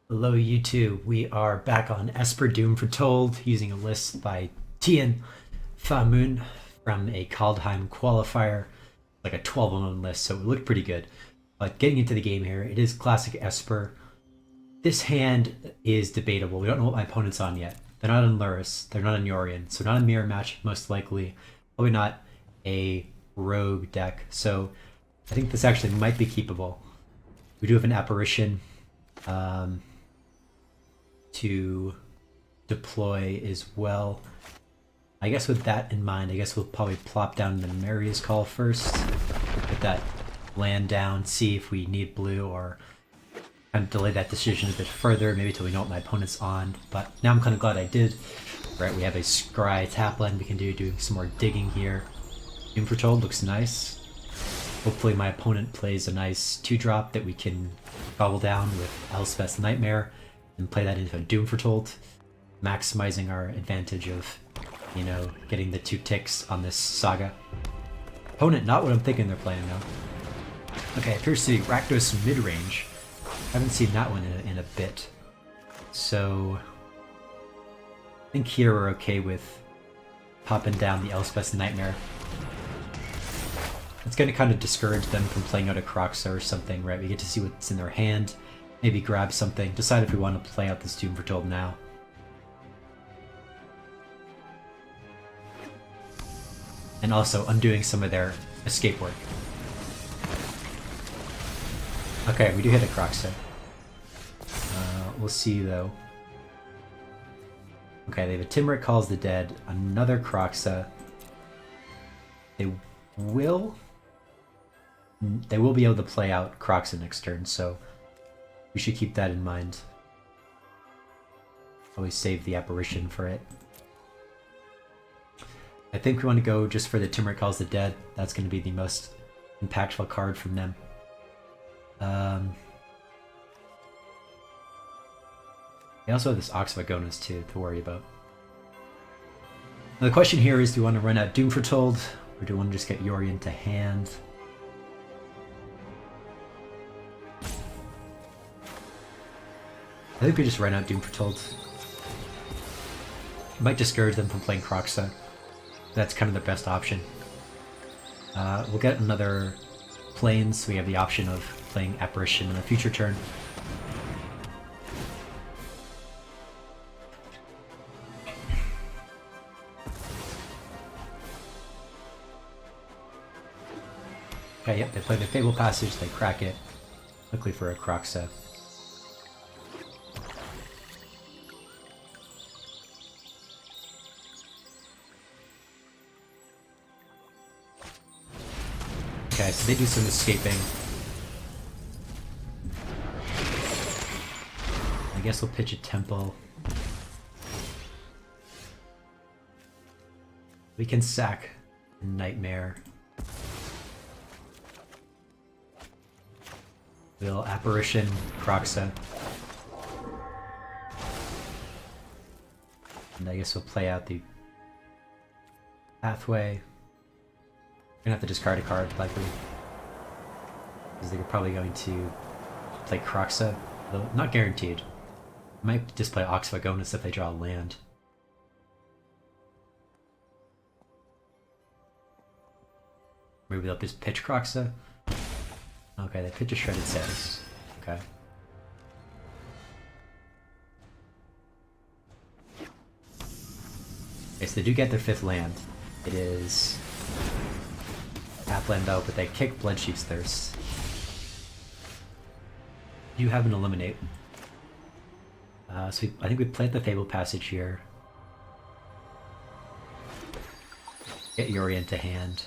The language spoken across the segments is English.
Hello, YouTube. We are back on Esper Doom Foretold using a list by Tian Moon from a Kaldheim qualifier, like a 12-1 list, so it looked pretty good. But getting into the game here, it is classic Esper. This hand is debatable. We don't know what my opponent's on yet. They're not in Luris, they're not in Yorion, so not a mirror match, most likely. Probably not a rogue deck, so I think this actually might be keepable. We do have an apparition. To deploy as well. I guess with that in mind, I guess we'll probably plop down the Maria's Call first. Put that land down, see if we need blue or kind of delay that decision a bit further, maybe till we know what my opponent's on. But now I'm kind of glad I did. Right, we have a Scry tap land we can do, doing some more digging here. Doom Foretold looks nice. Hopefully my opponent plays a nice 2-drop that we can gobble down with Elspeth's Nightmare and play that into a Doom Foretold, maximizing our advantage of, getting the 2 ticks on this saga. Opponent, not what I'm thinking they're playing though. Okay, appears to be Rakdos mid-range. Haven't seen that one in a bit. So, I think here we're okay with popping down the Elspeth's Nightmare. It's going to kind of discourage them from playing out a Kroxa or something, right? We get to see what's in their hand, maybe grab something, decide if we want to play out this Doom Foretold now. And also undoing some of their escape work. Okay, we do hit a Kroxa. We'll see though. Okay, they have a Timberic Calls the Dead, another Kroxa. They will be able to play out Kroxa next turn, so we should keep that in mind. Always save the apparition for it. I think we want to go just for the Timberic Calls the Dead. That's going to be the most impactful card from them. They also have this Oxvagonus too to worry about. Now the question here is, do we want to run out Doom Foretold, or do we want to just get Yorion to hand? I think we just run out Doom Foretold. Might discourage them from playing Kroxa. That's kind of the best option. We'll get another Plains, so we have the option of playing Apparition in a future turn. Okay, yep, they play the Fable Passage, they crack it. Luckily for a Kroxa. Okay, so they do some escaping. I guess we'll pitch a Temple. We can sack Nightmare. We'll Apparition Kroxa. And I guess we'll play out the Pathway. We're gonna have to discard a card, likely. Because they're probably going to play Kroxa, though not guaranteed. Might just play Oxvagonus if they draw a land. Maybe they'll just pitch Kroxa. Okay, they pitch a Shredded Sands. Okay. Okay, so they do get their 5th land. It is tap land out, but they kick Bloodchief's Thirst. You have an Eliminate. So I think we played the Fable Passage here. Get Yorion to hand.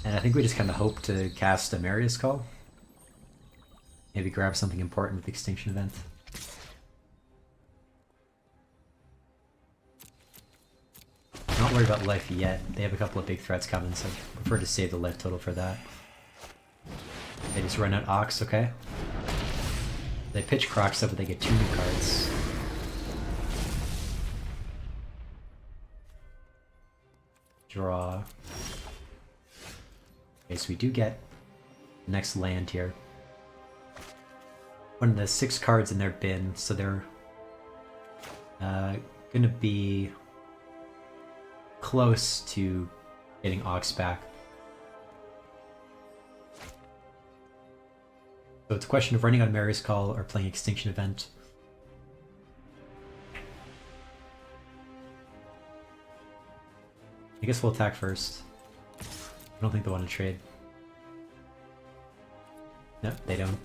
And I think we just kind of hope to cast a Maria's Call. Maybe grab something important with the Extinction Event. Not worried about life yet. They have a couple of big threats coming, so I prefer to save the life total for that. They just run out Ox, okay? They pitch Kroxa, but they get 2 new cards. Draw. Okay, so we do get next land here. One of the 6 cards in their bin, so they're gonna be close to getting Ox back. So it's a question of running on Mary's Call or playing Extinction Event. I guess we'll attack first. I don't think they want to trade. Nope, they don't.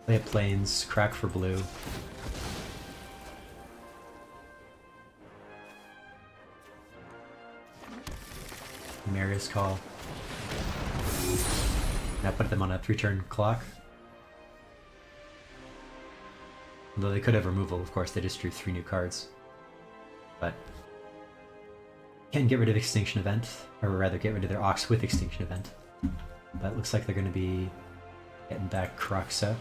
Play at Plains, crack for blue. Mary's Call. Now put them on a 3-turn clock. Although they could have removal, of course, they just drew 3 new cards. But can get rid of Extinction Event, or rather get rid of their Ox with Extinction Event. But it looks like they're going to be getting back Kroxa.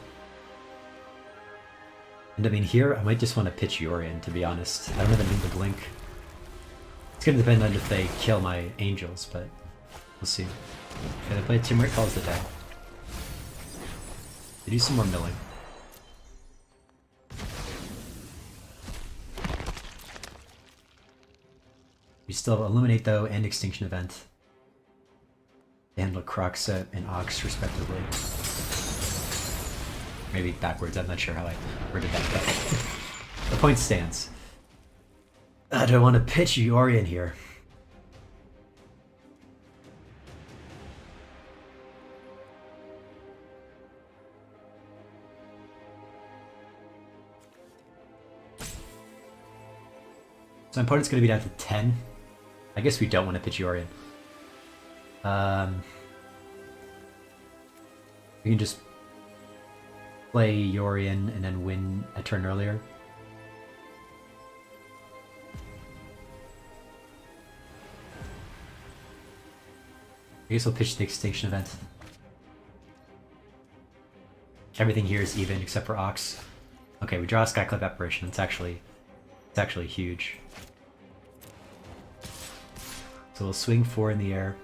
And I mean, here I might just want to pitch Yorion, to be honest. I don't have a need to blink. It's going to depend on if they kill my Angels, but we'll see. Okay, they play Timrit Calls the Dead. They do some more milling. We still have Illuminate though, and Extinction Event. They handle Kroxa and Ox respectively. Maybe backwards, I'm not sure how I worded that, but the point stands. Do I want to pitch Yorion here? So my opponent's going to be down to 10. I guess we don't want to pitch Yorion. We can just play Yorion and then win a turn earlier. I guess we'll pitch the Extinction Event. Everything here is even except for Ox. Okay, we draw a Skyclave Apparition. It's actually huge. So we'll swing 4 in the air.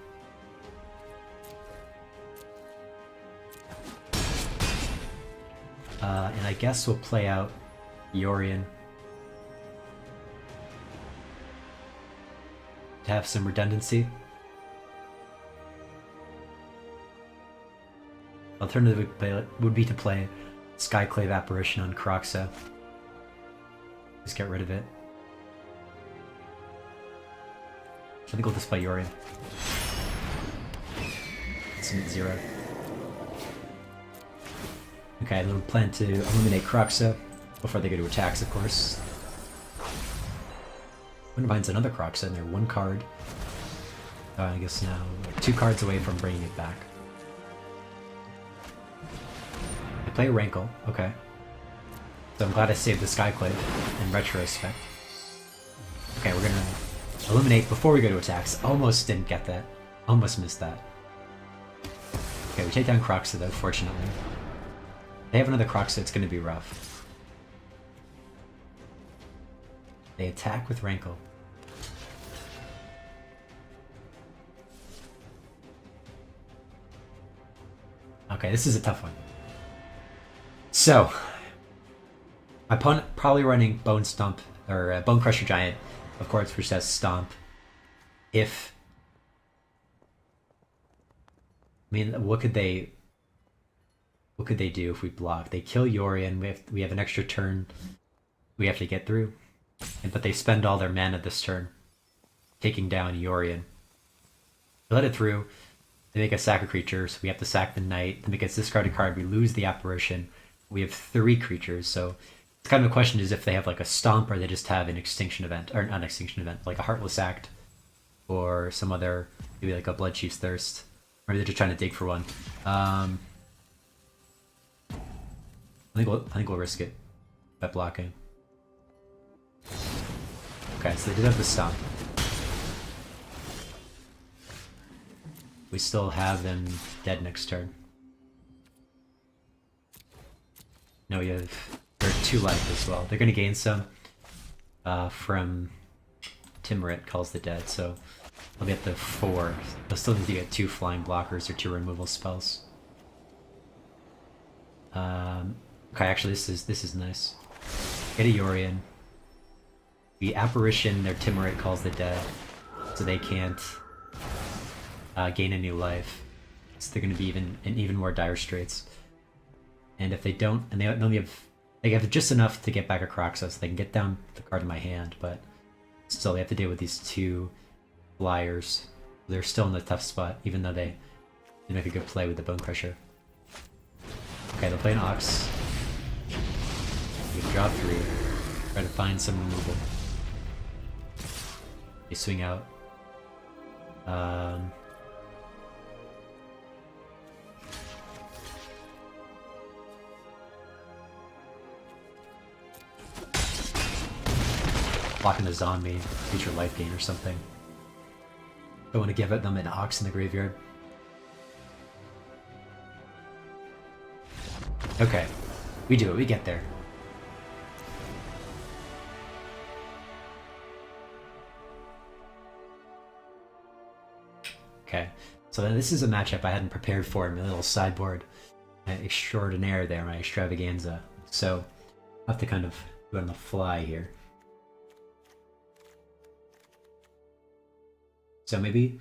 And I guess we'll play out Yorion to have some redundancy. Alternative would be to play Skyclave Apparition on Kroxa. Just get rid of it. I think we'll just play Yorion. Submit 0. Okay, then we'll plan to eliminate Kroxa before they go to attacks, of course. Wintervine's another Kroxa, and they're 1 card. I guess now we're 2 cards away from bringing it back. I play Rankle, okay. So I'm glad I saved the Skyclave in retrospect. Okay, we're gonna eliminate before we go to attacks. Almost didn't get that. Almost missed that. Okay, we take down Kroxa though, fortunately. They have another Kroxa, it's gonna be rough. They attack with Rankle. Okay, this is a tough one. So, my opponent probably running Bone Stomp, or Bone Crusher Giant, of course, which says Stomp. If... I mean, what could they do if we block? They kill Yorion, we have an extra turn we have to get through. But they spend all their mana this turn, taking down Yorion. They let it through, they make us sack a creature, so we have to sack the Knight. They make us discard a card, we lose the Apparition. We have 3 creatures, so it's kind of a question is if they have like a Stomp or they just have an Extinction Event, or not an Extinction Event, like a Heartless Act, or some other, maybe like a Blood Chief's Thirst. Maybe they're just trying to dig for one. I think we'll risk it by blocking. Okay, so they did have the Stomp. We still have them dead next turn. No, we have... They're 2 life as well. They're going to gain some from Timrit Calls the Dead, so I'll be at the 4. I'll still need to get 2 flying blockers or 2 removal spells. Okay, actually this is nice. Get a Yorion. The Apparition, their Timorite calls the dead, so they can't gain any life. So they're going to be in even more dire straits. And if they don't, and they only have, they have just enough to get back a Croxa, so they can get down the card in my hand, but still they have to deal with these 2 flyers. They're still in a tough spot, even though they make a good play with the Bone Crusher. Okay, they'll play an Ox. We can draw 3. Try to find some removal. They swing out. Blocking a zombie, future life gain or something. Don't want to give them an Ox in the graveyard. Okay, we do it, we get there. Okay, so then this is a matchup I hadn't prepared for in my little sideboard extraordinaire there, my extravaganza. So I have to kind of do it on the fly here. So maybe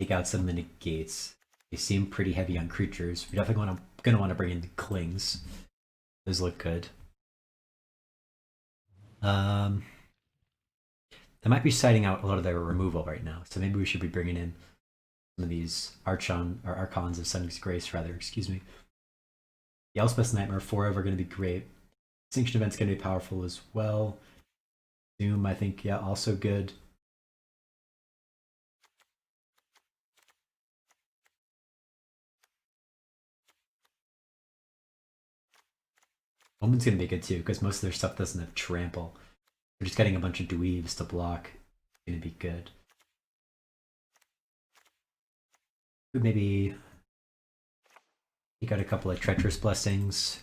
take out some of the negates. They seem pretty heavy on creatures. We're definitely gonna want to bring in the Clings. Those look good. They might be siding out a lot of their removal right now, so maybe we should be bringing in some of these Archons of Sunday's Grace, rather, excuse me. The Elspeth's Nightmare 4 are going to be great. Sanction Event's going to be powerful as well. Doom, I think, yeah, also good. Omen's going to be good too, because most of their stuff doesn't have trample. We're just getting a bunch of dweebs to block. It's going to be good. Maybe you got a couple of Treacherous Blessings,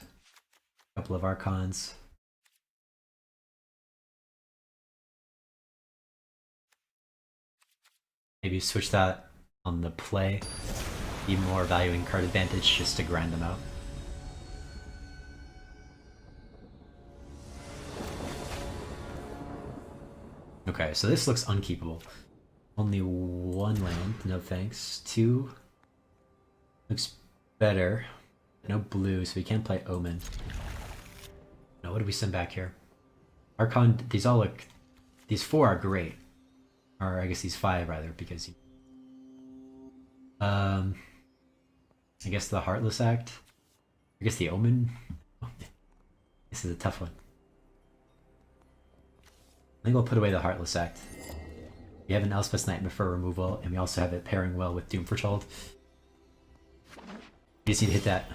a couple of Archons. Maybe switch that on the play. Be more valuing card advantage just to grind them out. Okay, so this looks unkeepable. Only 1 land, no thanks. 2 looks better. No blue, so we can't play Omen. No, what do we send back here? Archon, these all look... These 4 are great. Or I guess these 5 rather, because... I guess the Heartless Act? I guess the Omen? This is a tough one. I think we'll put away the Heartless Act. We have an Elspeth's Nightmare for removal, and we also have it pairing well with Doom Foretold. We just need to hit that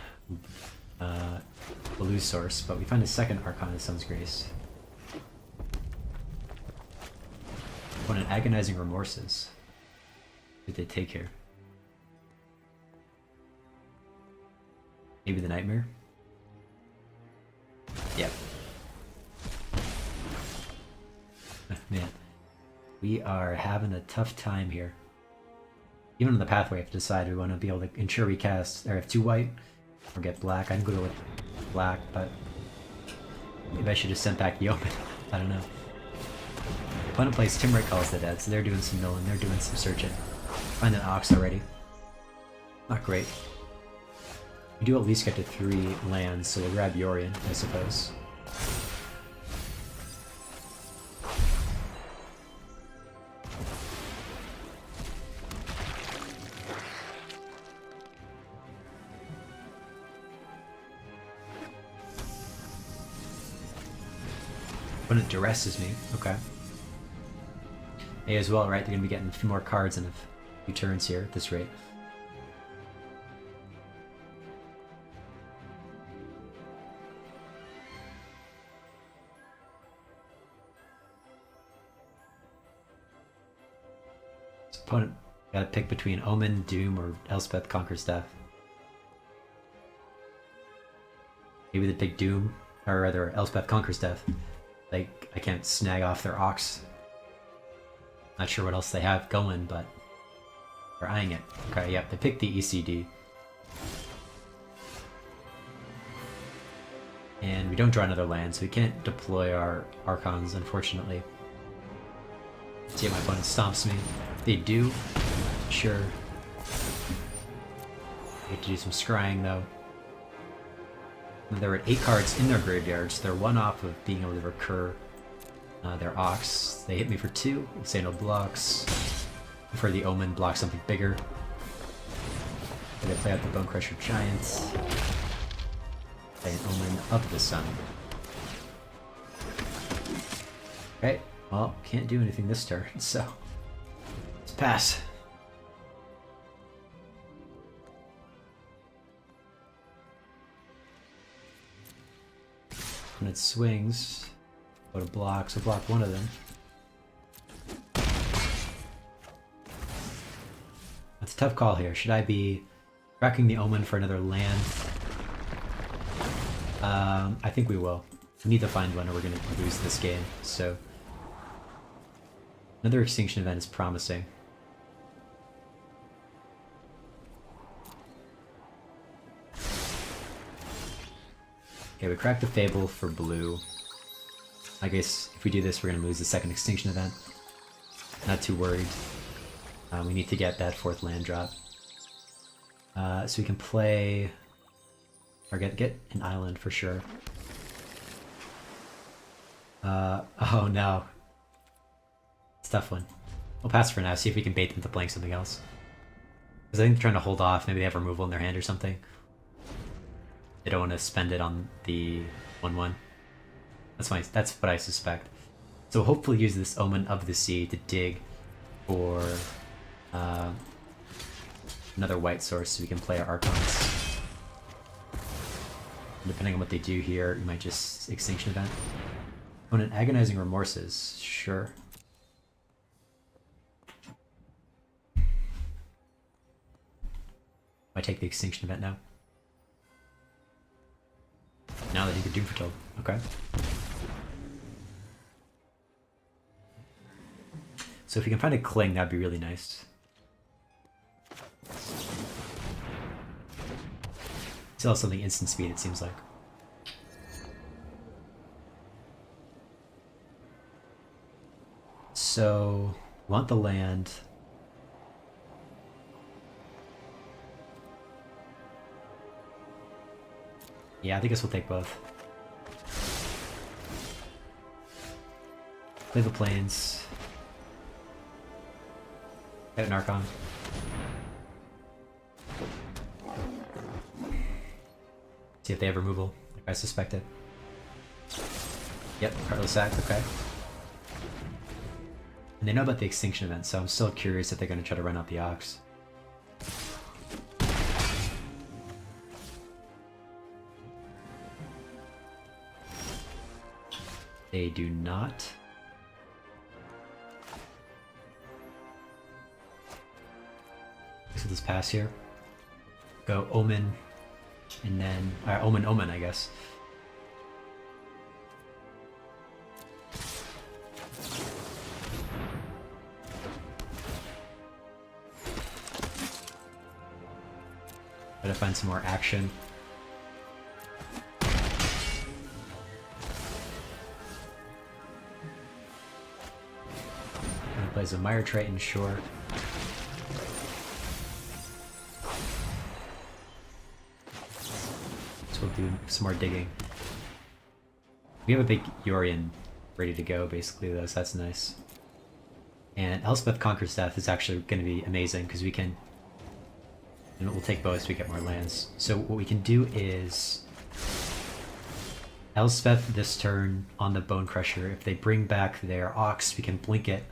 blue source, but we find a second Archon of Sun's Grace. What an Agonizing Remorses. What did they take here? Maybe the Nightmare? Yep. Man, we are having a tough time here. Even on the pathway, we have to decide we want to be able to ensure we cast, or have 2 white, or get black. I'm good with black, but maybe I should have sent back the Omen. I don't know. The opponent plays Timorite Calls the Dead, so they're doing some milling, they're doing some searching. Find an Ox already. Not great. We do at least get to 3 lands, so we'll grab Yorion, I suppose. When it duresses me, okay. They as well, right? They're gonna be getting a few more cards in a few turns here at this rate. This opponent gotta pick between Omen, Doom, or Elspeth Conquers Death. Maybe they pick Doom, or rather Elspeth Conquers Death. Like, I can't snag off their Ox. Not sure what else they have going, but they're eyeing it. Okay, yep, they picked the ECD. And we don't draw another land, so we can't deploy our Archons, unfortunately. See if my opponent stomps me. If they do, sure. We have to do some scrying, though. And there were 8 cards in their graveyards. So they're one off of being able to recur their Ox. They hit me for 2. We'll say no blocks. For the Omen, block something bigger. They play out the Bonecrusher Giants. Play an Omen of the Sun. Okay, well, can't do anything this turn, so let's pass. When it swings, go to block, so block one of them. That's a tough call here. Should I be tracking the Omen for another land? I think we will. We need to find one or we're going to lose this game, so... Another extinction event is promising. Okay, we cracked the Fable for blue. I guess if we do this, we're going to lose the second extinction event. Not too worried. We need to get that 4th land drop. So we can play... Or get an island for sure. Oh no. It's a tough one. We'll pass for now, see if we can bait them to playing something else. Because I think they're trying to hold off, maybe they have removal in their hand or something. They don't want to spend it on the 1/1. That's what I suspect. So we'll hopefully use this Omen of the Sea to dig for another white source so we can play our Archons. Depending on what they do here, we might just Extinction Event. Opponent Agonizing Remorses, sure. Might take the Extinction Event now. Now that he could Doom Foretold. Okay. So if we can find a Cling, that'd be really nice. Still have something instant speed, it seems like. So, want the land. Yeah, I guess we'll take both. Play the plains. Get an Archon. See if they have removal, like I suspected. Yep, Heartless Act, okay. And they know about the Extinction event, so I'm still curious if they're going to try to run out the Ox. They do not. So this pass here. Go Omen. And then, Omen, I guess. Gotta find some more action. Plays a Mire Triton, sure. We'll do some more digging. We have a big Yorion ready to go, basically, though, so that's nice. And Elspeth Conquers Death is actually going to be amazing, because we can... And we'll take both so we get more lands. So what we can do is... Elspeth this turn on the Bonecrusher. If they bring back their Ox, we can blink it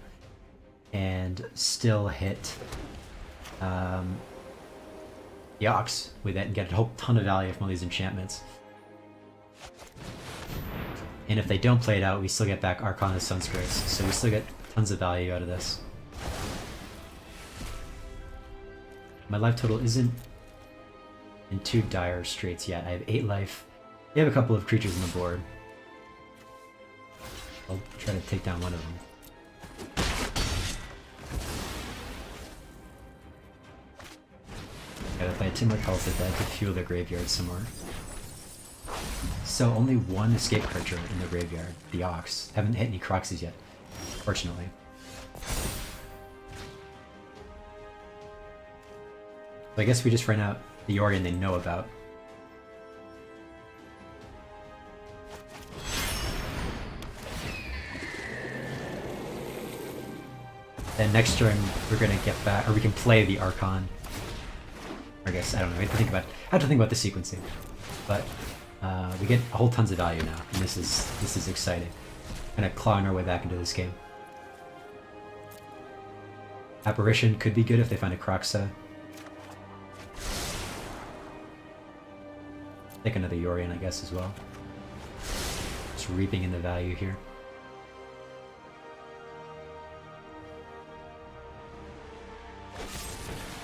and still hit... the Ox with it and get a whole ton of value from all these enchantments. And if they don't play it out, we still get back Archon of Sun's Grace, so we still get tons of value out of this. My life total isn't in too dire straits yet. I have 8 life. We have a couple of creatures on the board. I'll try to take down one of them. Gotta play 2 more Calls of Dead to fuel the graveyard some more. So only 1 escape creature in the graveyard, the Ox. Haven't hit any Croxes yet, fortunately. So I guess we just ran out the Yorion they know about. Then next turn we're gonna get back, or we can play the Archon. I guess, I don't know, I have to think about the sequencing. But we get a whole tons of value now, and this is exciting. Kind of clawing our way back into this game. Apparition could be good if they find a Croxa. Take another Yorion, I guess, as well. Just reaping in the value here.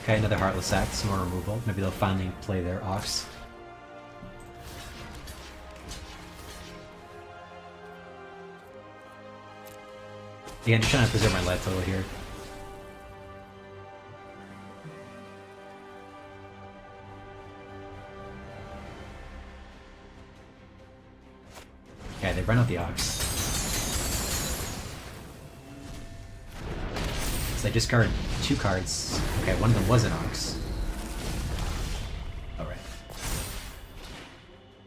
Okay, another Heartless Act, some more removal. Maybe they'll finally play their Ox. Again, just trying to preserve my life total here. Okay, they run out the Ox. So they discard 2 cards. Okay, one of them was an Ox. Alright.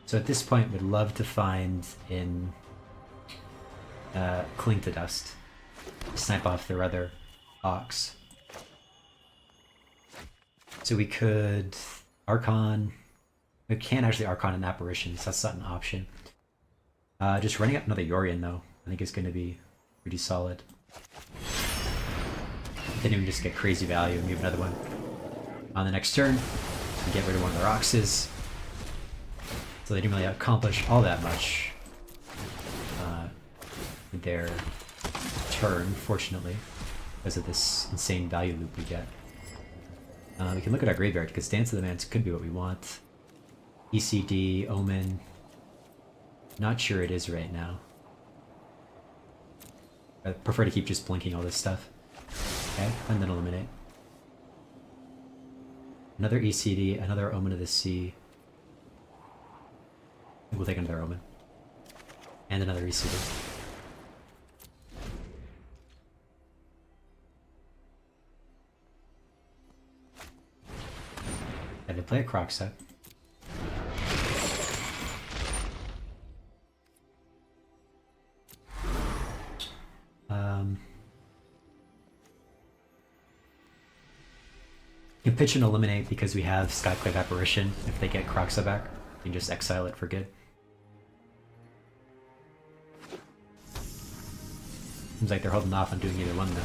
So at this point, we'd love to find in Cling to Dust. Snipe off their other Ox. So we could Archon. We can actually Archon an Apparition, so that's not an option. Just running up another Yorion though, I think is going to be pretty solid. Then we just get crazy value and we have another one on the next turn. And get rid of one of their Oxes. So they didn't really accomplish all that much with their turn, fortunately, because of this insane value loop we get. We can look at our graveyard, because Dance of the Mance could be what we want. ECD, Omen. Not sure it is right now. I prefer to keep just blinking all this stuff. Okay, and then eliminate. Another ECD, another Omen of the Sea. We'll take another Omen. And another ECD. And they play a Croxa. You can pitch and eliminate because we have Skyclave Apparition. If they get Croxa back, you can just exile it for good. Seems like they're holding off on doing either one though.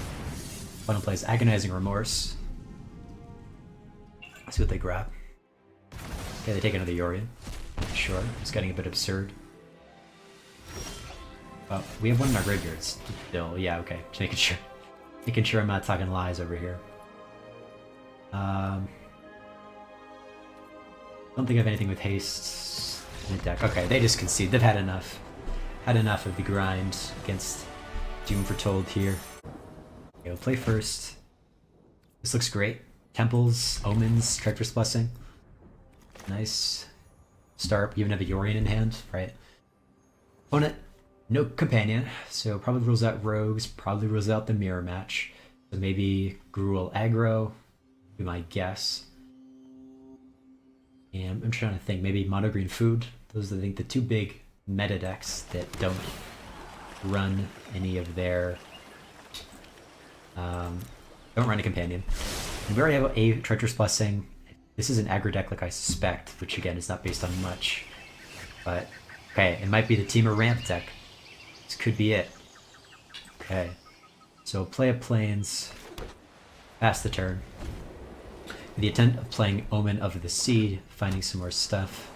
Opponent plays Agonizing Remorse. Let's see what they grab. Okay, they take another Yorion. Sure, it's getting a bit absurd. Oh, we have one in our graveyards still. Yeah, okay. Just making sure I'm not talking lies over here. Don't think of anything with haste in the deck. Okay, they just concede. They've had enough. Had enough of the grind against Doom Foretold here. Okay, we'll play first. This looks great. Temples, Omens, Treacherous Blessing. Nice start. You even have a Yorion in hand, right? Opponent, no companion, so probably rules out Rogues, probably rules out the mirror match. So maybe Gruul aggro, be my guess. And I'm trying to think, maybe Mono Green Food. Those are, I think, the 2 big meta decks that don't run any of their... don't run a companion. And we already have a Treacherous Blessing. This is an aggro deck like I suspect, which again is not based on much. But, okay, it might be the Temur Ramp deck. This could be it. Okay. So play a Plains, pass the turn. With the intent of playing Omen of the Sea, finding some more stuff.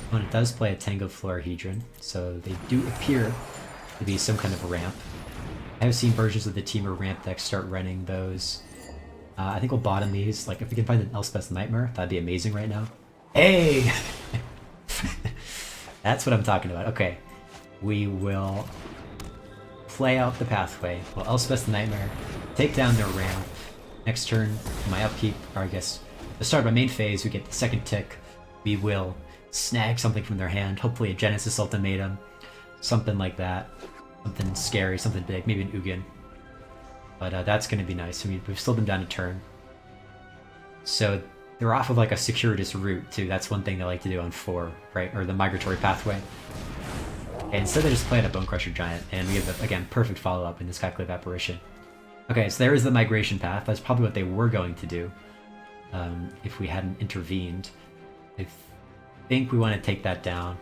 Opponent does play a Tangled Florahedron, so they do appear to be some kind of ramp. I have seen versions of the Temur Ramp deck start running those. I think we'll bottom these. Like, if we can find an Elspeth's Nightmare, that'd be amazing right now. Hey! That's what I'm talking about. Okay. We will play out the pathway. We'll Elspeth's Nightmare, take down their ramp, Next turn, my upkeep, or I guess the start of my main phase, we get the second tick. We will snag something from their hand, hopefully a Genesis Ultimatum, something like that. Something scary, something big, maybe an Ugin. But that's going to be nice. I mean, we've slowed them down a turn. So they're off of like a circuitous route too. That's one thing they like to do on 4, right? Or the migratory pathway. Okay, instead they just played a Bone Crusher Giant, and we have, again, perfect follow-up in this Calculative Apparition. Okay, so there is the migration path. That's probably what they were going to do if we hadn't intervened. I think we want to take that down.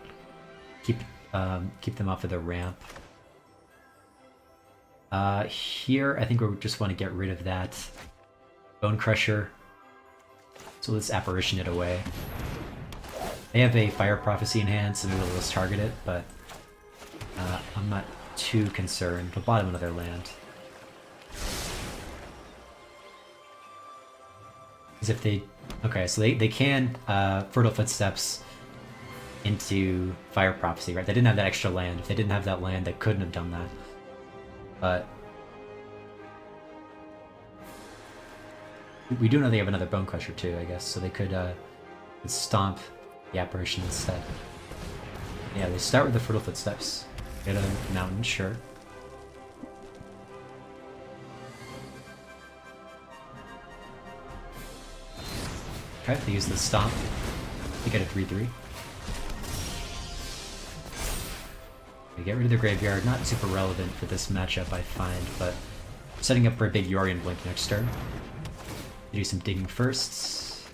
Keep them off of the ramp. Here, I think we just want to get rid of that Bone Crusher. So let's Apparition it away. They have a Fire Prophecy in hand, so maybe they'll just target it, but I'm not too concerned. We'll bottom another land. Because if they... Okay, so they can Fertile Footsteps into Fire Prophecy, right? They didn't have that extra land. If they didn't have that land, they couldn't have done that. But... we do know they have another Bone Crusher too, I guess, so they could stomp the Apparition instead. Yeah, they start with the Fertile Footsteps. Get a mountain, sure. Okay, they use the Stomp. They get a 3-3. They get rid of the Graveyard, not super relevant for this matchup, I find, but setting up for a big Yorion Blink next turn. Do some digging first.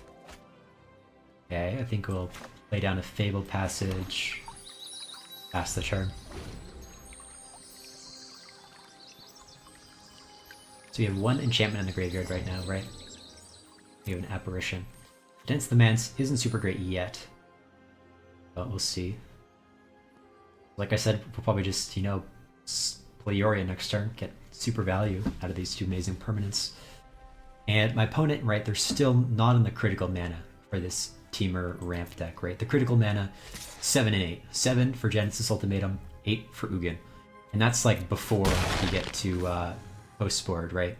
Okay, I think we'll lay down a Fabled Passage. Pass the turn. So we have one enchantment in the graveyard right now, right? We have an Apparition. Dance the Manse isn't super great yet, but we'll see. Like I said, we'll probably just, you know, play Yorion next turn, get super value out of these two amazing permanents. And my opponent, right, they're still not on the critical mana for this Teamer ramp deck, right? The critical mana, 7 and 8. 7 for Genesis Ultimatum, 8 for Ugin. And that's like before you get to post-board, right?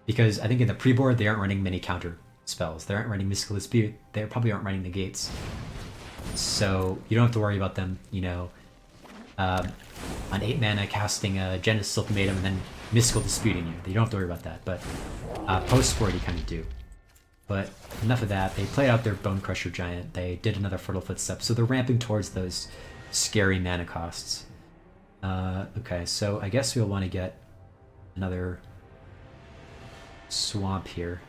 Because I think in the pre-board, they aren't running many counter spells. They aren't running Mystical Dispute. They probably aren't running Negates. So you don't have to worry about them, you know, on 8 mana casting a Genesis Ultimatum and then Mystical Disputing you. You don't have to worry about that, but post-board you kind of do. But enough of that. They played out their Bone Crusher Giant. They did another Fertile Footsteps, so they're ramping towards those scary mana costs. Okay, so I guess we'll want to get another Swamp here.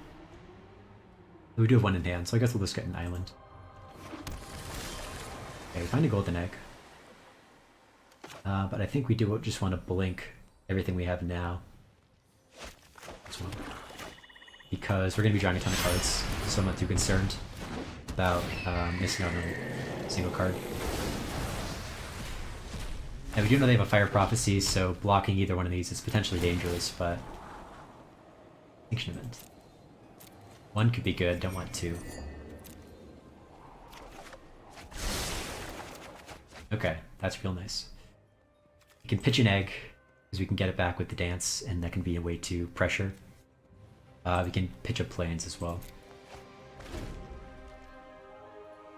We do have one in hand, so I guess we'll just get an Island. Okay, find a Golden Egg. But I think we do just want to blink everything we have now. Because we're going to be drawing a ton of cards, so I'm not too concerned about missing out on a single card. And we do know they have a Fire Prophecy, so blocking either one of these is potentially dangerous, but... Extinction Event. One could be good, don't want two. Okay, that's real nice. We can pitch an egg, because we can get it back with the dance, and that can be a way to pressure. We can pitch up Plains as well.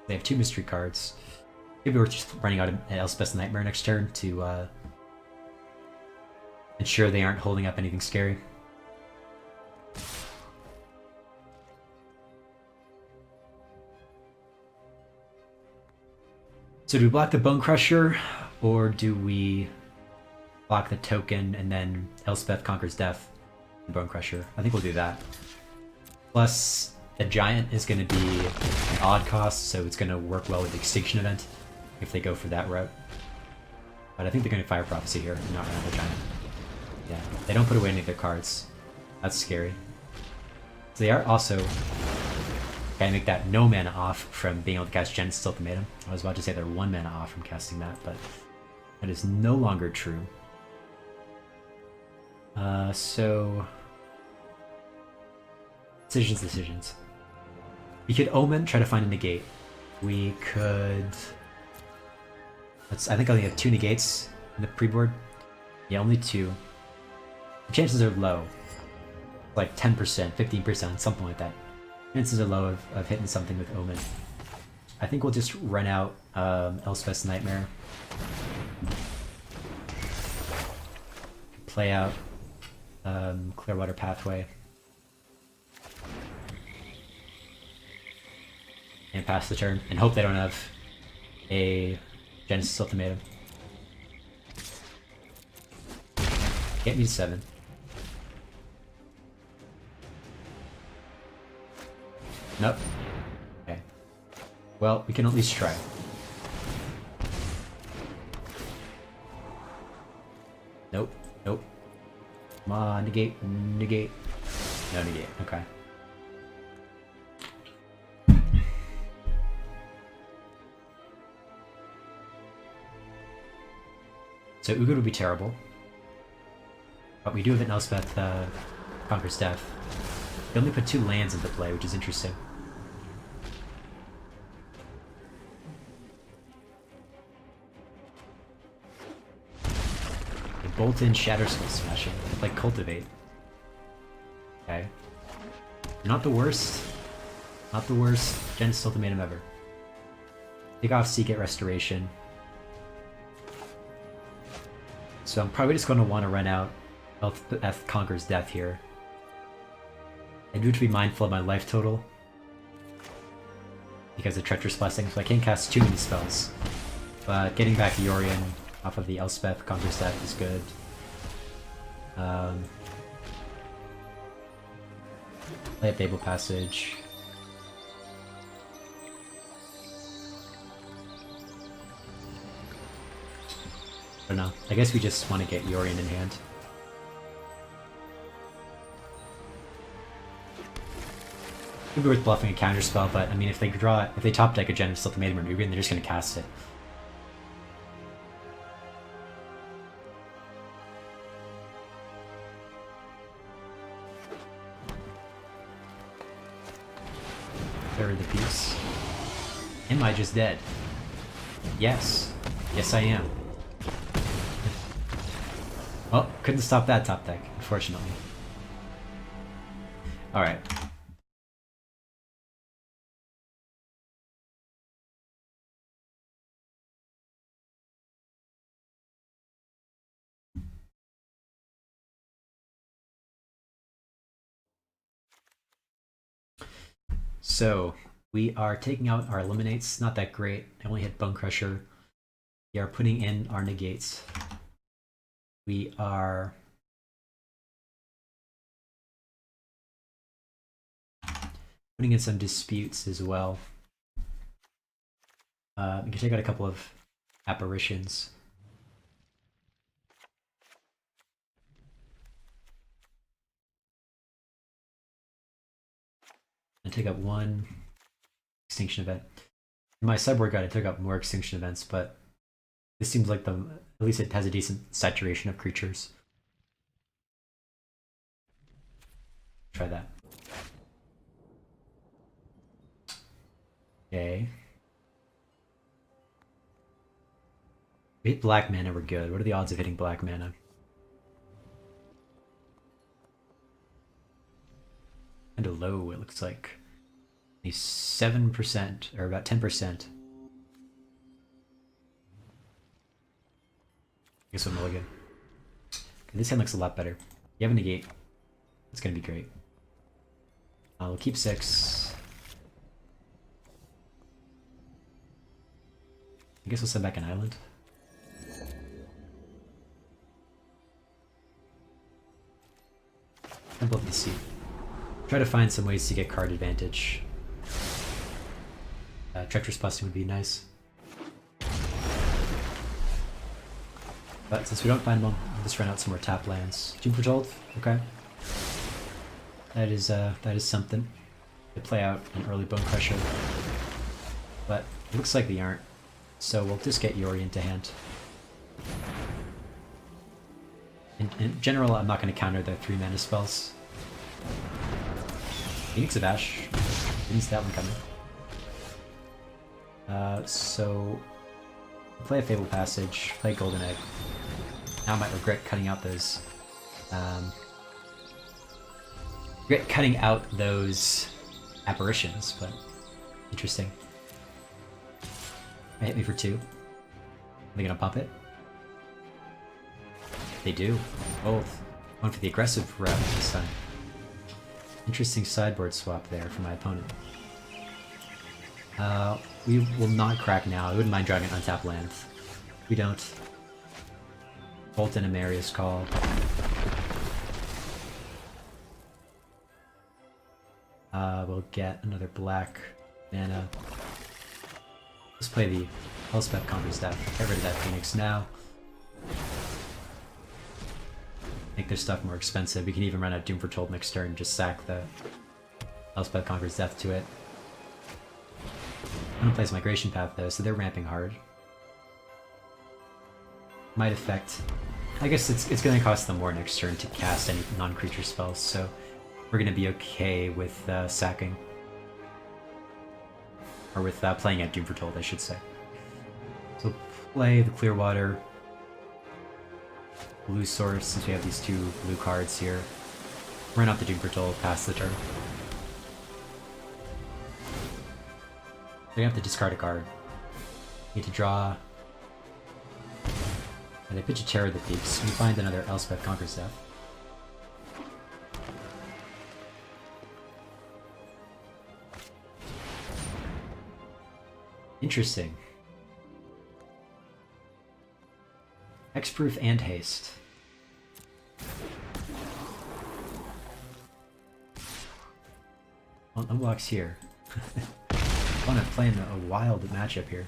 They have 2 mystery cards. Maybe we're just running out of Elspeth's Nightmare next turn to ensure they aren't holding up anything scary. So do we block the Bone Crusher, or do we block the token and then Elspeth Conquers Death and Bone Crusher? I think we'll do that. Plus, the Giant is going to be an odd cost, so it's going to work well with the Extinction Event if they go for that route. But I think they're going to Fire Prophecy here, not run the Giant. Yeah, they don't put away any of their cards. That's scary. So they are also going to make that no mana off from being able to cast Genesis Ultimatum. I was about to say they're 1 mana off from casting that, but that is no longer true. So... Decisions. We could Omen, try to find a negate. We could... I think I only have 2 negates in the pre-board. Yeah, only 2. The chances are low. like 10%, 15%, something like that. Chances are low of hitting something with Omen. I think we'll just run out Elspeth's Nightmare. Play out Clearwater Pathway. And pass the turn, and hope they don't have a Genesis Ultimatum. Get me to 7. Nope. Okay. Well, we can at least try. Nope. Nope. Come on, negate. Negate. No negate. Okay. So Ugod would be terrible. But we do have an Elspeth Conquers Death. We only put 2 lands into play, which is interesting. The Bolt-in Shatter Skull Smashing, like Cultivate. Okay. Not the worst. Not the worst Genesis Ultimatum ever. Take off Seagate Restoration. So I'm probably just going to want to run out Elspeth Conquers Death here. I do have to be mindful of my life total because of Treacherous Blessing, so I can't cast too many spells. But getting back Yorion off of the Elspeth Conquers Death is good. Play a Fable Passage. I don't know. I guess we just want to get Yorion in hand. Could be worth bluffing a counter spell, but I mean, if they top deck a Genesis Ultimatum or Nubian, they're just going to cast it. Bury the piece. Am I just dead? Yes. Yes, I am. Well, couldn't stop that top deck, unfortunately. Alright. So, we are taking out our eliminates. Not that great. I only hit Bone Crusher. We are putting in our negates. We are putting in some disputes as well. We can take out a couple of apparitions. And take out 1 extinction event. In my sideboard guide, I took out more extinction events, but this seems like at least it has a decent saturation of creatures. Try that. Okay. We hit black mana, we're good. What are the odds of hitting black mana? Kind of low, it looks like. Only 7%, or about 10%. I guess I'm mulligan. Okay, this hand looks a lot better. You have a negate. It's gonna be great. We'll keep 6. I guess we'll send back an island. Temple of the Sea. Try to find some ways to get card advantage. Treacherous Blessing would be nice. But since we don't find one, we'll just run out some more tap lands. Doom Foretold? Okay. That is something. They play out an early Bone Crusher. But it looks like they aren't. So we'll just get Yorion to hand. In general, I'm not going to counter their 3 mana spells. Phoenix of Ash. Didn't see that one coming. So play a Fable Passage, play Golden Egg. Now I might regret cutting out those cutting out those apparitions, but interesting. They hit me for 2. Are they gonna pump it? They do. Both. Going for the aggressive route this time. Interesting sideboard swap there for my opponent. We will not crack now. I wouldn't mind driving an untapped land. We don't. Bolt in a Marius Call. We'll get another black mana. Let's play the Elspeth Conquers Death. Get rid of that Phoenix now. Make their stuff more expensive. We can even run out Doom Foretold next turn and just sack the Elspeth Conquers Death to it. I'm gonna play Migration Path though, so they're ramping hard. Might affect... I guess it's gonna cost them more next turn to cast any non-creature spells, so we're gonna be okay with sacking. Or with playing at Doom Foretold, I should say. So play the Clearwater. Blue Source, since we have these 2 blue cards here. Run out the Doom Foretold, pass the turn. They're gonna have to discard a card. Need to draw. And they pitch a Terror of the Peaks. We find another Elspeth Conquers Death. Interesting. Hexproof and haste. Well, unblocks here. I want to play in a wild matchup here.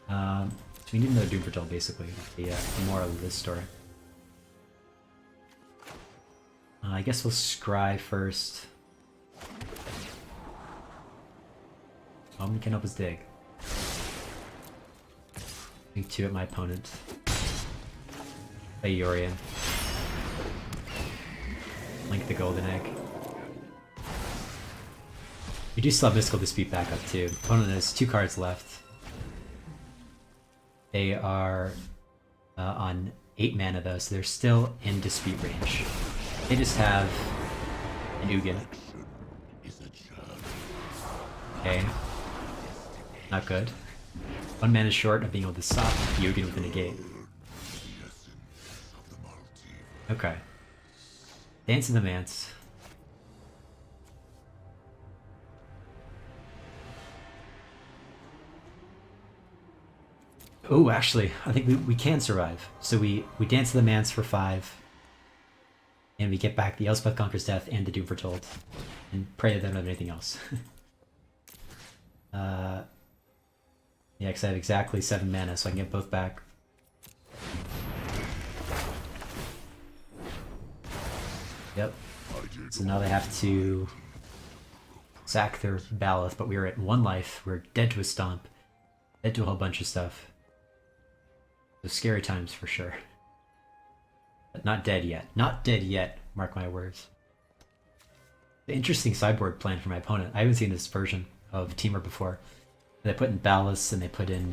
So we need another Doom Foretold, basically. The moral of this story. I guess we'll scry first. We can help us dig. Think 2 at my opponent. Play Yorion. Link the Golden Egg. We do still have Mystical Dispute back up too. Opponent has 2 cards left. They are on 8 mana though, so they're still in dispute range. They just have an Ugin. Okay. Not good. 1 mana short of being able to stop Ugin with a negate. Okay. Dance of the Manse. Oh, actually, I think we can survive. So we Dance of the Manse for 5. And we get back the Elspeth Conquers Death and the Doom Foretold. And pray that they don't have anything else. Yeah, because I have exactly 7 mana, so I can get both back. Yep. So now they have to sack their Baloth, but we are at 1 life. We're dead to a stomp. Dead to a whole bunch of stuff. So scary times for sure. But not dead yet. Not dead yet, mark my words. The interesting sideboard plan for my opponent. I haven't seen this version of Teamer before. They put in Ballast and they put in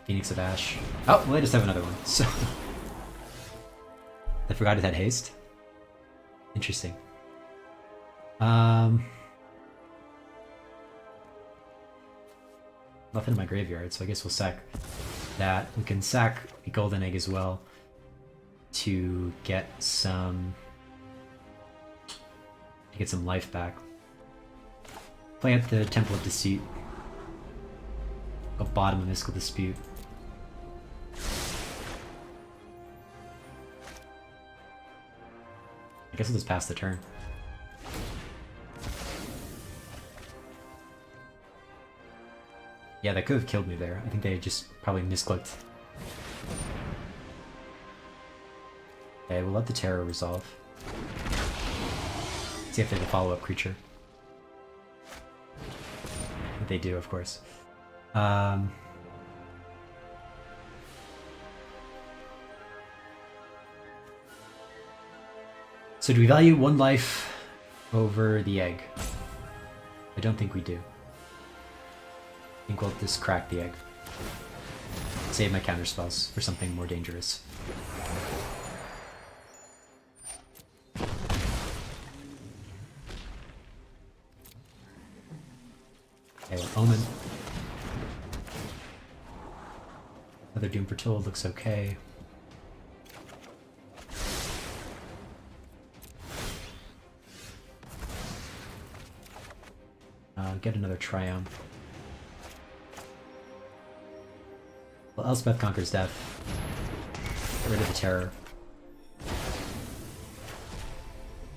Phoenix of Ash. Oh, well, I just have another one. So I forgot it had haste. Interesting. Nothing in my graveyard, so I guess we'll sack that. We can sack the Golden Egg as well to get some life back. Play at the Temple of Deceit. Go bottom of Mystical Dispute. I guess I'll just pass the turn. Yeah, that could have killed me there. I think they just probably misclicked. Okay, we'll let the Terror resolve. See if they have a follow-up creature. They do, of course. So do we value 1 life over the egg? I don't think we do. I think we'll just crack the egg. Save my counter spells for something more dangerous. Okay, Omen. Another Doom Foretold looks okay. Get another Triumph. Well, Elspeth conquers death. Get rid of the terror.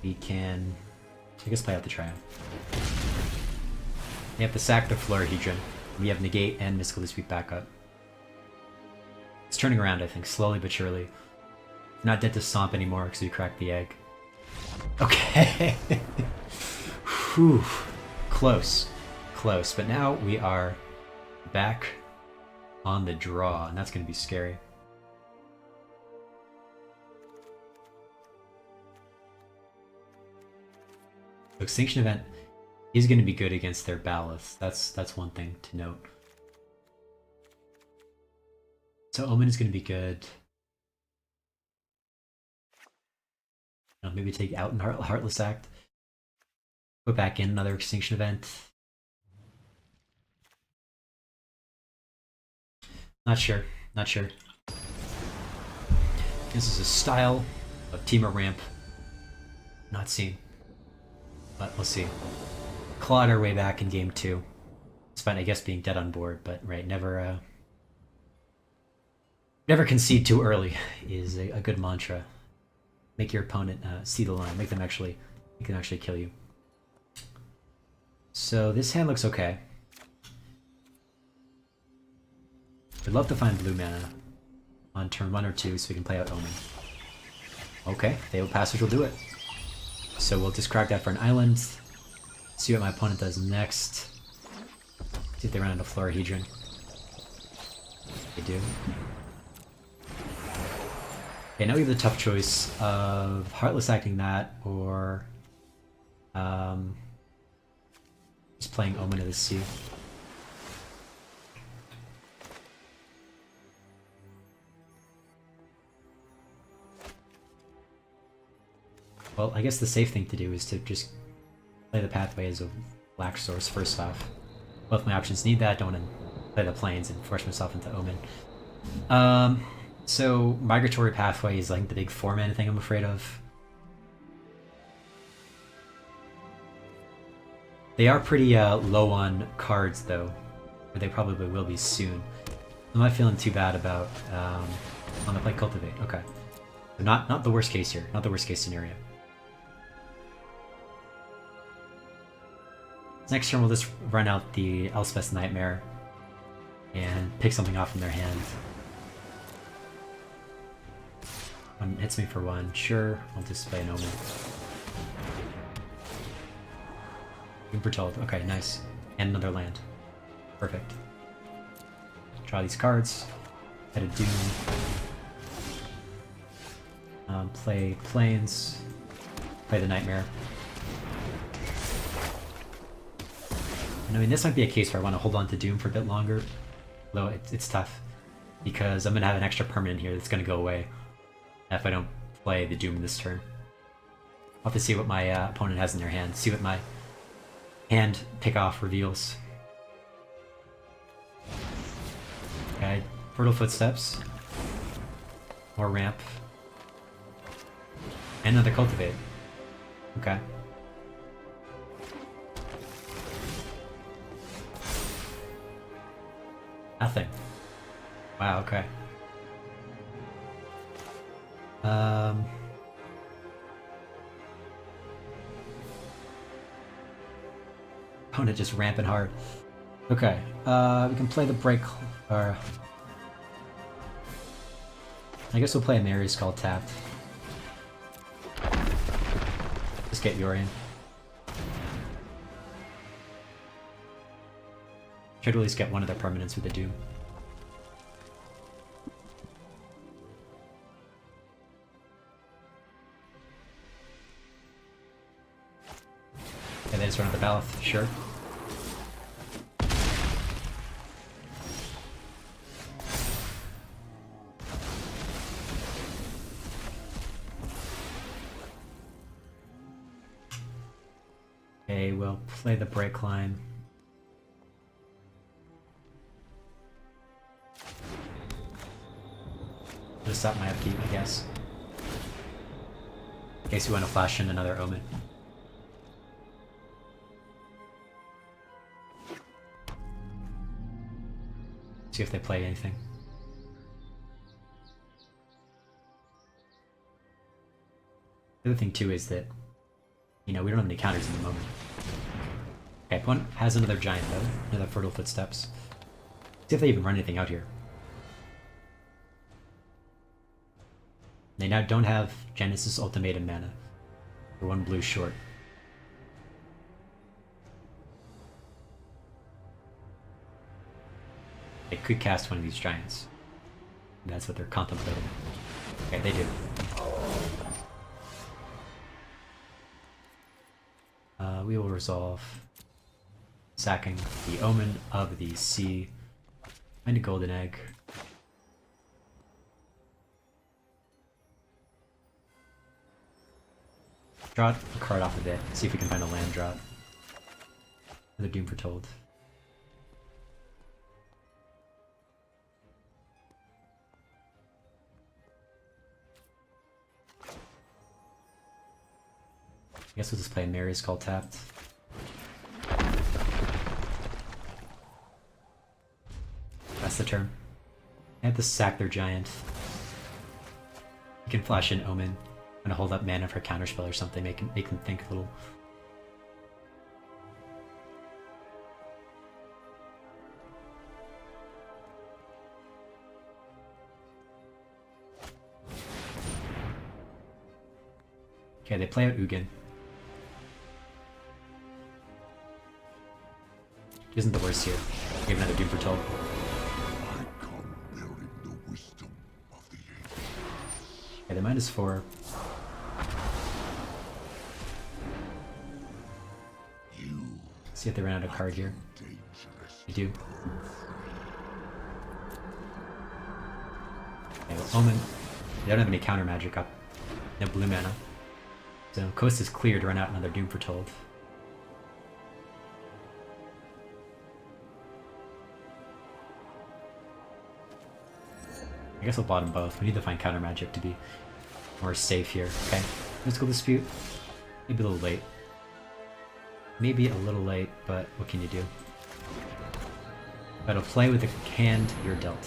We can, I guess, play out the Triumph. We have to sack the Florahedron. We have Negate and Mystical Dispute back up. It's turning around, I think, slowly but surely. Not dead to Stomp anymore because we cracked the egg. Okay. Whew. Close. Close. But now we are back on the draw, and that's going to be scary. The Extinction Event is going to be good against their Ballast. That's one thing to note. So Omen is going to be good. Maybe take out in Heartless Act. Put back in another Extinction Event. Not sure. Not sure. This is a style of Teamer Ramp not seen. But we'll see. Clawed our way back in game 2. Despite, I guess, being dead on board, but right, never concede too early is a good mantra. Make your opponent see the line. Make them actually kill you. So this hand looks okay. I'd love to find blue mana on turn 1 or 2 so we can play out Omen. Okay, Fabled Passage will do it. So we'll just crack that for an island. See what my opponent does next. See if they run into Florahedron. They do. Okay, now we have the tough choice of Heartless Acting that or just playing Omen of the Sea. Well, I guess the safe thing to do is to just play the Pathway as a black source first off. Both my options need that. Don't want to play the Plains and force myself into Omen. So Migratory Pathway is like the big 4-mana thing I'm afraid of. They are pretty low on cards though, or they probably will be soon. I'm not feeling too bad about on the play Cultivate. Okay, so not the worst case here, not the worst case scenario. Next turn we'll just run out the Elspeth's Nightmare and pick something off from their hand. One hits me for 1, sure, I'll just play an Omen. Doom Foretold, okay, nice. And another land. Perfect. Draw these cards. Head a Doom. Play Plains. Play the Nightmare. And I mean, this might be a case where I want to hold on to Doom for a bit longer. Though it's tough. Because I'm going to have an extra permanent here that's going to go away if I don't play the Doom this turn. I'll have to see what my opponent has in their hand. See what my hand pick-off reveals. Okay, Fertile Footsteps. More ramp. And another Cultivate. Okay. Nothing. Wow, okay. Opponent just ramping hard. Okay, we can play the break, or I guess we'll play a Mary's Skull tapped. Just get Yorion. Should at least get one of their permanents with the Doom. And then just run out the Baloth, sure. Okay, we'll play the break line. Just stop my upkeep, I guess. In case we want to flash in another Omen. See if they play anything. The other thing too is that, you know, we don't have any counters in the moment. Okay, opponent has another giant though, another Fertile Footsteps. See if they even run anything out here. They now don't have Genesis Ultimatum mana. They're 1 blue short. They could cast one of these giants. That's what they're contemplating. Okay, they do. We will resolve sacking the Omen of the Sea and a Golden Egg. Draw a card off of it, see if we can find a land drop. Another Doom Foretold. I guess we'll just play Mary's Call tapped. That's the turn. They have to sack their giant. You can flash in Omen and hold up mana for counterspell or something, make them think a little. Okay, they play out Ugin. Isn't the worst here. We have another Doom Foretold. Okay, they're -4. See if they ran out of card here. They do. Okay, well, Omen. They don't have any counter magic up. No blue mana. So coast is clear to run out another Doom Foretold. I guess we'll bottom both. We need to find counter magic to be more safe here. Okay, Mystical Dispute. Maybe a little late. Maybe a little late, but what can you do? Gotta play with the hand you're dealt.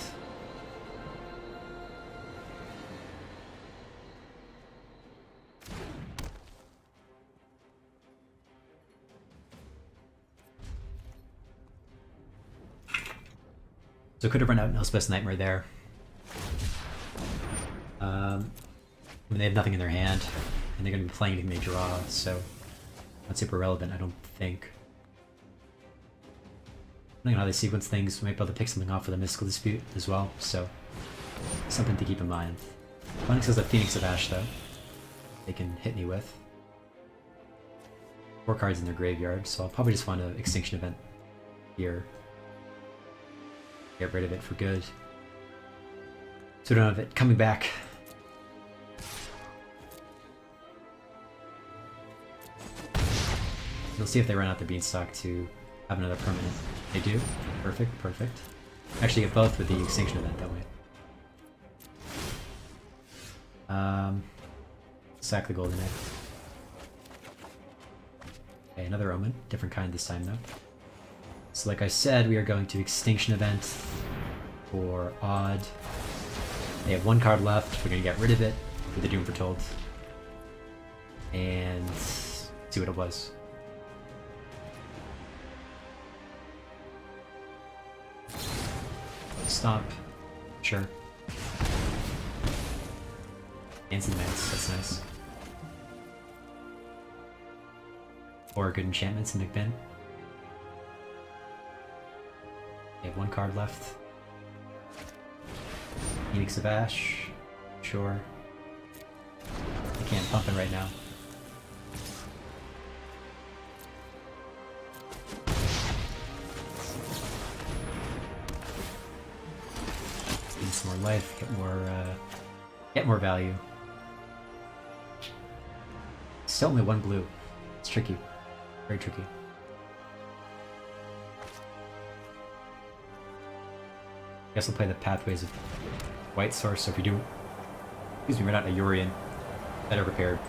So could have run out Elspeth's Nightmare there. I mean, they have nothing in their hand, and they're going to be playing anything they draw, so not super relevant, I don't think. Depending on how they sequence things, we might be able to pick something off with a Mystical Dispute as well, so something to keep in mind. Onyx has a Phoenix of Ash, though. They can hit me with. 4 cards in their graveyard, so I'll probably just want an Extinction Event here. Get rid of it for good. So we don't have it coming back. We'll see if they run out the Beanstalk to have another permanent. They do. Perfect, perfect. Actually get both with the Extinction Event that way. Sack the Golden Egg. Okay, another Omen. Different kind this time though. So like I said, we are going to Extinction Event for Odd. They have 1 card left. We're going to get rid of it with the Doom Foretold. And see what it was. Stomp. Sure. Instant Mance, that's nice. 4 good enchantments in McBin. They have 1 card left. Phoenix of Ash. Sure. I can't pump it right now. Need some more life, get more value. Still only 1 blue. It's tricky. Very tricky. Guess we'll play the Pathways of White Source, so if we do Excuse me, we're not a Urian. Better prepared.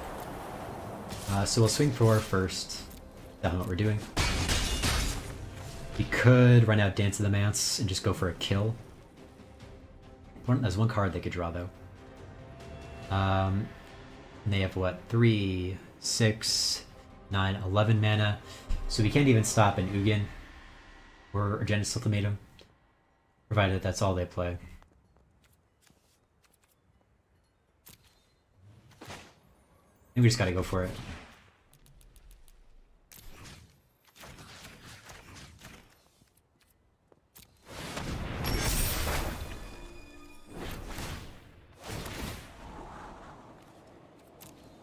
So we'll swing for first. That's what we're doing. We could run out Dance of the Manse and just go for a kill. There's one card they could draw though. And they have what? 3, 6, 9, 11 mana. So we can't even stop an Ugin or a Genesis Ultimatum, provided that's all they play. I think we just gotta go for it.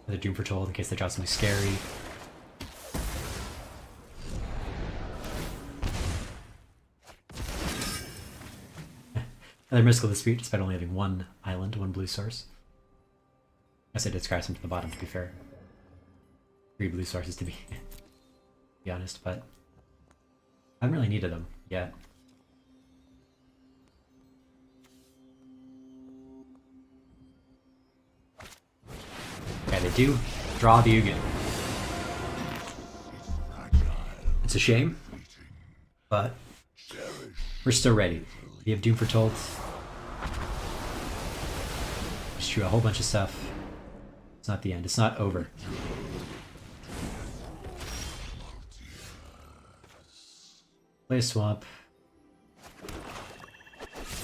The Doom Foretold in case they draw something scary. Another Mystical Dispute, despite only having one island, one blue source. I guess I did scratch them to the bottom, to be fair. 3 blue sources to be honest, but I haven't really needed them yet. Okay, they do draw the Ugin. It's a shame, but we're still ready. We have Doom Foretold. Just drew a whole bunch of stuff. It's not the end. It's not over. Play a swamp.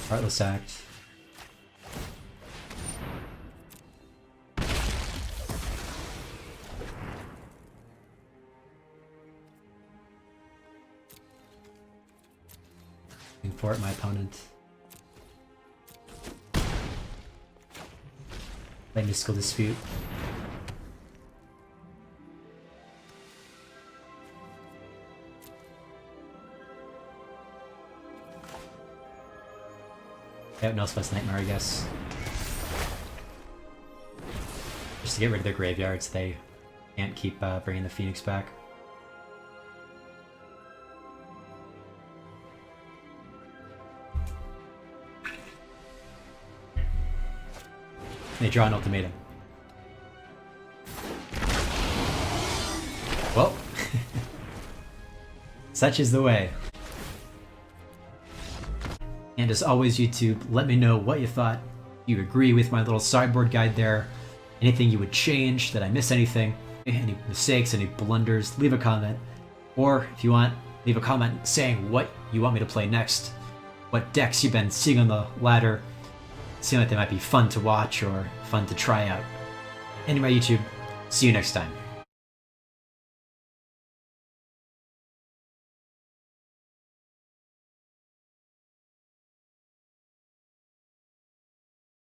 Heartless Act. For it, my opponent. Play Mystical Dispute. Yeah, no Spell's Nightmare, I guess. Just to get rid of their graveyards, they can't keep bringing the Phoenix back. They draw an ultimatum. Well, such is the way. And as always, YouTube, let me know what you thought. You agree with my little sideboard guide there? Anything you would change? Did I miss anything? Any mistakes, any blunders? Leave a comment. Or if you want, leave a comment saying what you want me to play next. What decks you've been seeing on the ladder. Seem like they might be fun to watch or fun to try out. Anyway, YouTube, see you next time.